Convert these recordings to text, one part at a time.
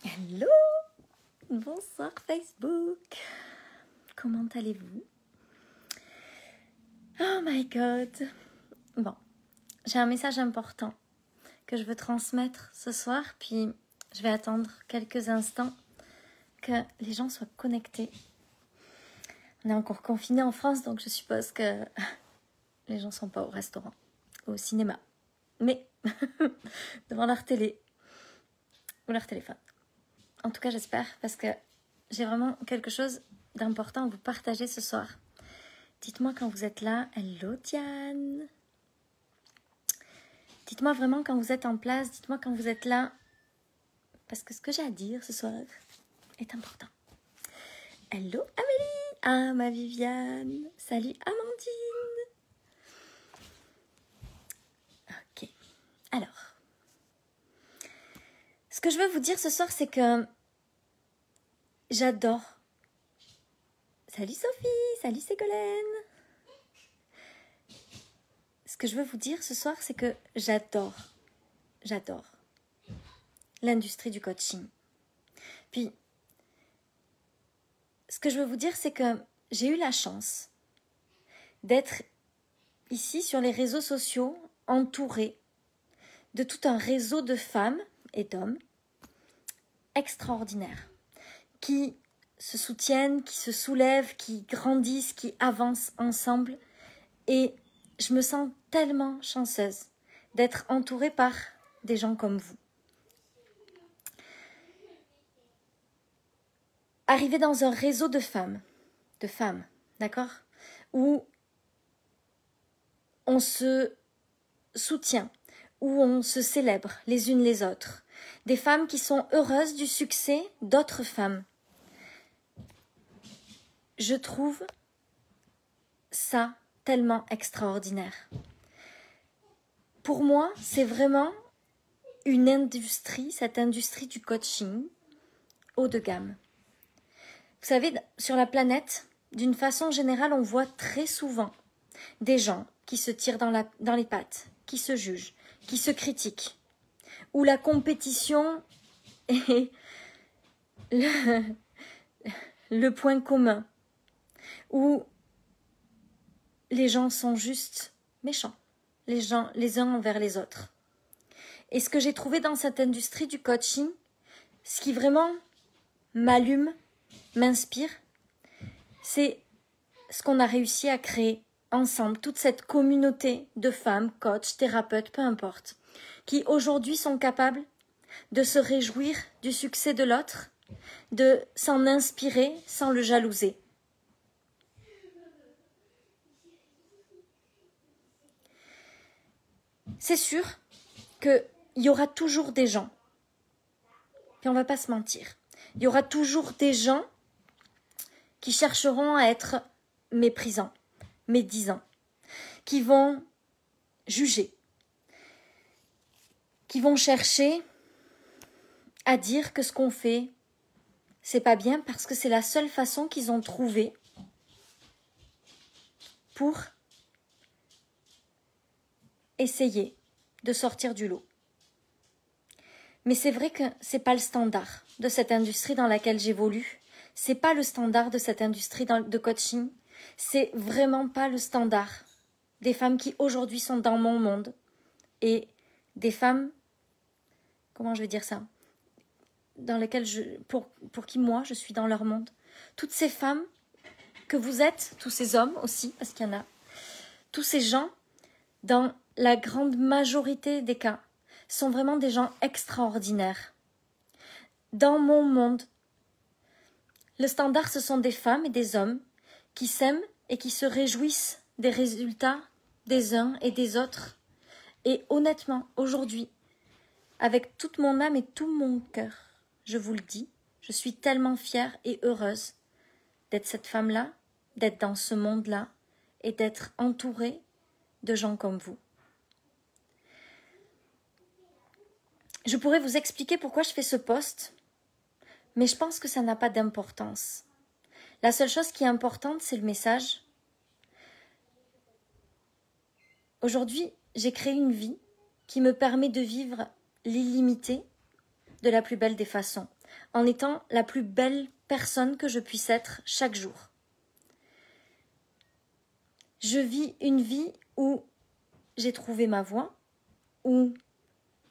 Hello! Bonsoir Facebook! Comment allez-vous? Oh my god! Bon, j'ai un message important que je veux transmettre ce soir, puis je vais attendre quelques instants que les gens soient connectés. On est encore confinés en France, donc je suppose que les gens ne sont pas au restaurant, au cinéma, mais devant leur télé ou leur téléphone. En tout cas, j'espère, parce que j'ai vraiment quelque chose d'important à vous partager ce soir. Dites-moi quand vous êtes là. Hello Diane. Dites-moi vraiment quand vous êtes en place. Dites-moi quand vous êtes là. Parce que ce que j'ai à dire ce soir est important. Hello Amélie. Ah, ma Viviane. Salut Amandine. Ok. Alors. Ce que je veux vous dire ce soir, c'est que j'adore. Salut Sophie. Salut Ségolène. Ce que je veux vous dire ce soir, c'est que j'adore l'industrie du coaching. Puis, ce que je veux vous dire, c'est que j'ai eu la chance d'être ici sur les réseaux sociaux, entourée de tout un réseau de femmes et d'hommes extraordinaires, qui se soutiennent, qui se soulèvent, qui grandissent, qui avancent ensemble. Et je me sens tellement chanceuse d'être entourée par des gens comme vous. Arriver dans un réseau de femmes, d'accord, où on se soutient, où on se célèbre les unes les autres, des femmes qui sont heureuses du succès d'autres femmes. Je trouve ça tellement extraordinaire. Pour moi, c'est vraiment une industrie, cette industrie du coaching haut de gamme. Vous savez, sur la planète, d'une façon générale, on voit très souvent des gens qui se tirent dans les pattes, qui se jugent, qui se critiquent, où la compétition est le point commun, où les gens sont juste méchants, les uns envers les autres. Et ce que j'ai trouvé dans cette industrie du coaching, ce qui vraiment m'allume, m'inspire, c'est ce qu'on a réussi à créer ensemble, toute cette communauté de femmes, coachs, thérapeutes, peu importe, qui aujourd'hui sont capables de se réjouir du succès de l'autre, de s'en inspirer sans le jalouser. C'est sûr qu'il y aura toujours des gens, et on ne va pas se mentir, il y aura toujours des gens qui chercheront à être méprisants, médisants, qui vont juger, qui vont chercher à dire que ce qu'on fait, c'est pas bien parce que c'est la seule façon qu'ils ont trouvée pour essayer de sortir du lot. Mais c'est vrai que c'est pas le standard de cette industrie dans laquelle j'évolue. C'est pas le standard de cette industrie de coaching. C'est vraiment pas le standard des femmes qui aujourd'hui sont dans mon monde et des femmes, comment je vais dire ça, dans lesquelles pour qui moi je suis dans leur monde. Toutes ces femmes que vous êtes, tous ces hommes aussi, parce qu'il y en a, tous ces gens, dans la grande majorité des cas, sont vraiment des gens extraordinaires. Dans mon monde, le standard, ce sont des femmes et des hommes qui s'aiment et qui se réjouissent des résultats des uns et des autres. Et honnêtement, aujourd'hui, avec toute mon âme et tout mon cœur, je vous le dis, je suis tellement fière et heureuse d'être cette femme-là, d'être dans ce monde-là et d'être entourée de gens comme vous. Je pourrais vous expliquer pourquoi je fais ce post, mais je pense que ça n'a pas d'importance. La seule chose qui est importante, c'est le message. Aujourd'hui, j'ai créé une vie qui me permet de vivre l'illimité de la plus belle des façons. en étant la plus belle personne que je puisse être chaque jour. Je vis une vie où j'ai trouvé ma voie, où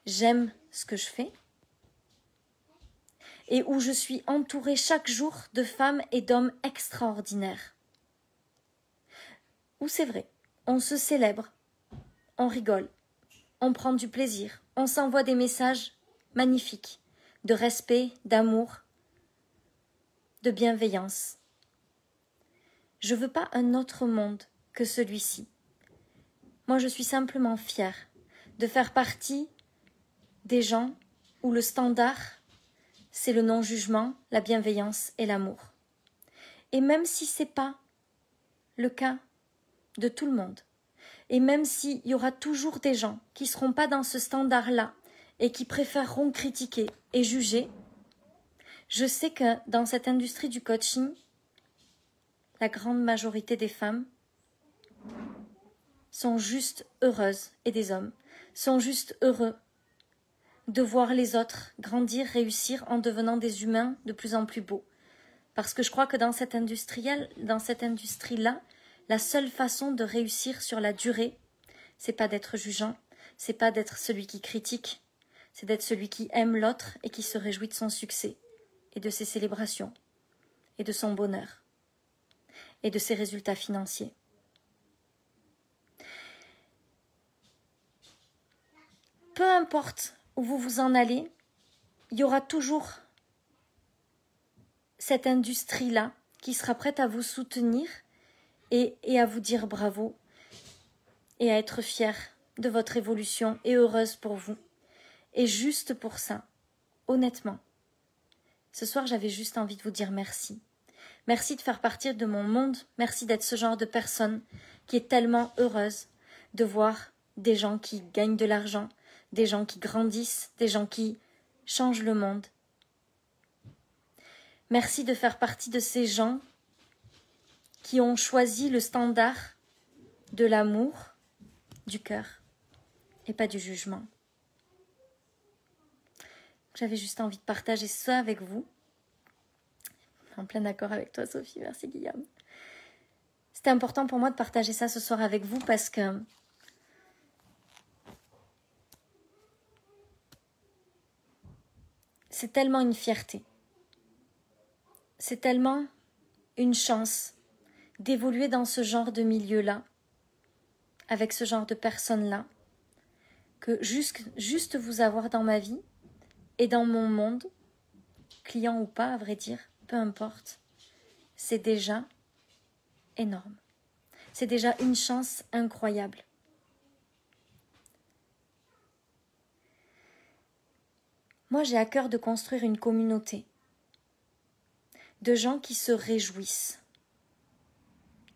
j'aime ce que je fais et où je suis entourée chaque jour de femmes et d'hommes extraordinaires. Où c'est vrai, on se célèbre, on rigole, on prend du plaisir, on s'envoie des messages magnifiques de respect, d'amour, de bienveillance. Je ne veux pas un autre monde que celui-ci. Moi, je suis simplement fière de faire partie des gens où le standard, c'est le non-jugement, la bienveillance et l'amour. Et même si ce n'est pas le cas de tout le monde, et même s'il y aura toujours des gens qui ne seront pas dans ce standard-là et qui préféreront critiquer et juger, je sais que dans cette industrie du coaching, la grande majorité des femmes sont juste heureuses, et des hommes sont juste heureux de voir les autres grandir, réussir en devenant des humains de plus en plus beaux. Parce que je crois que dans cette industrie-là, la seule façon de réussir sur la durée, c'est pas d'être jugeant, c'est pas d'être celui qui critique, c'est d'être celui qui aime l'autre et qui se réjouit de son succès et de ses célébrations et de son bonheur et de ses résultats financiers. Peu importe où vous vous en allez, il y aura toujours cette industrie-là qui sera prête à vous soutenir et à vous dire bravo et à être fière de votre évolution et heureuse pour vous. Et juste pour ça, honnêtement, ce soir j'avais juste envie de vous dire merci. Merci de faire partie de mon monde, merci d'être ce genre de personne qui est tellement heureuse de voir des gens qui gagnent de l'argent, des gens qui grandissent, des gens qui changent le monde. Merci de faire partie de ces gens qui ont choisi le standard de l'amour, du cœur et pas du jugement. J'avais juste envie de partager ça avec vous. En plein accord avec toi, Sophie. Merci, Guillaume. C'était important pour moi de partager ça ce soir avec vous parce que c'est tellement une fierté. C'est tellement une chance d'évoluer dans ce genre de milieu-là, avec ce genre de personnes-là, que juste vous avoir dans ma vie et dans mon monde, client ou pas, à vrai dire, peu importe, c'est déjà énorme. C'est déjà une chance incroyable. Moi, j'ai à cœur de construire une communauté de gens qui se réjouissent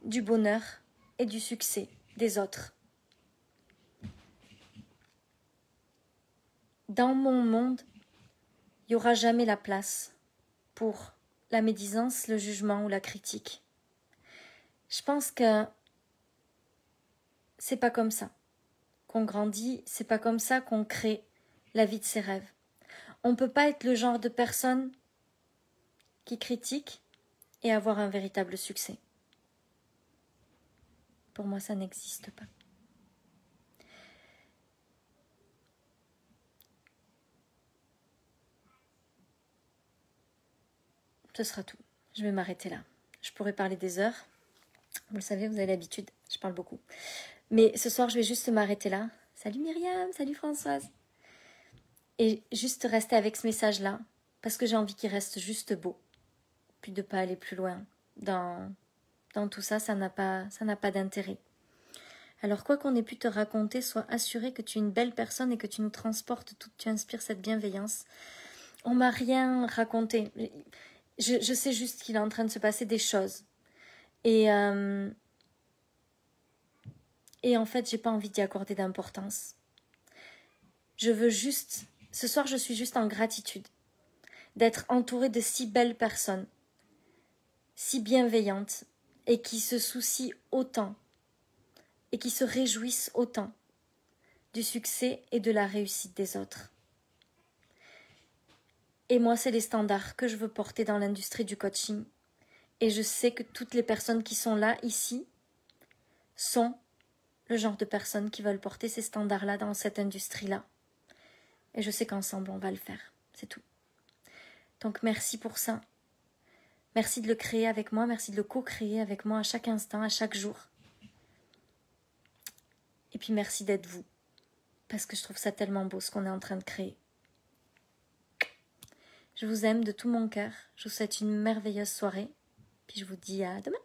du bonheur et du succès des autres. Dans mon monde, il n'y aura jamais la place pour la médisance, le jugement ou la critique. Je pense que c'est pas comme ça qu'on grandit, c'est pas comme ça qu'on crée la vie de ses rêves. On peut pas être le genre de personne qui critique et avoir un véritable succès. Pour moi, ça n'existe pas. Ce sera tout. Je vais m'arrêter là. Je pourrais parler des heures. Vous le savez, vous avez l'habitude, je parle beaucoup. Mais ce soir, je vais juste m'arrêter là. Salut Myriam, salut Françoise. Et juste rester avec ce message-là, parce que j'ai envie qu'il reste juste beau. Puis de ne pas aller plus loin. Dans tout ça, ça n'a pas d'intérêt. Alors quoi qu'on ait pu te raconter, sois assuré que tu es une belle personne et que tu nous transportes tout, tu inspires cette bienveillance. On m'a rien raconté. Je sais juste qu'il est en train de se passer des choses. Et en fait, j'ai pas envie d'y accorder d'importance. Je veux juste... Ce soir, je suis juste en gratitude d'être entourée de si belles personnes, si bienveillantes, et qui se soucient autant, et qui se réjouissent autant du succès et de la réussite des autres. Et moi, c'est les standards que je veux porter dans l'industrie du coaching. Et je sais que toutes les personnes qui sont là, ici, sont le genre de personnes qui veulent porter ces standards-là dans cette industrie-là. Et je sais qu'ensemble, on va le faire. C'est tout. Donc, merci pour ça. Merci de le créer avec moi. Merci de le co-créer avec moi à chaque instant, à chaque jour. Et puis, merci d'être vous. Parce que je trouve ça tellement beau ce qu'on est en train de créer. Je vous aime de tout mon cœur. Je vous souhaite une merveilleuse soirée. Puis je vous dis à demain.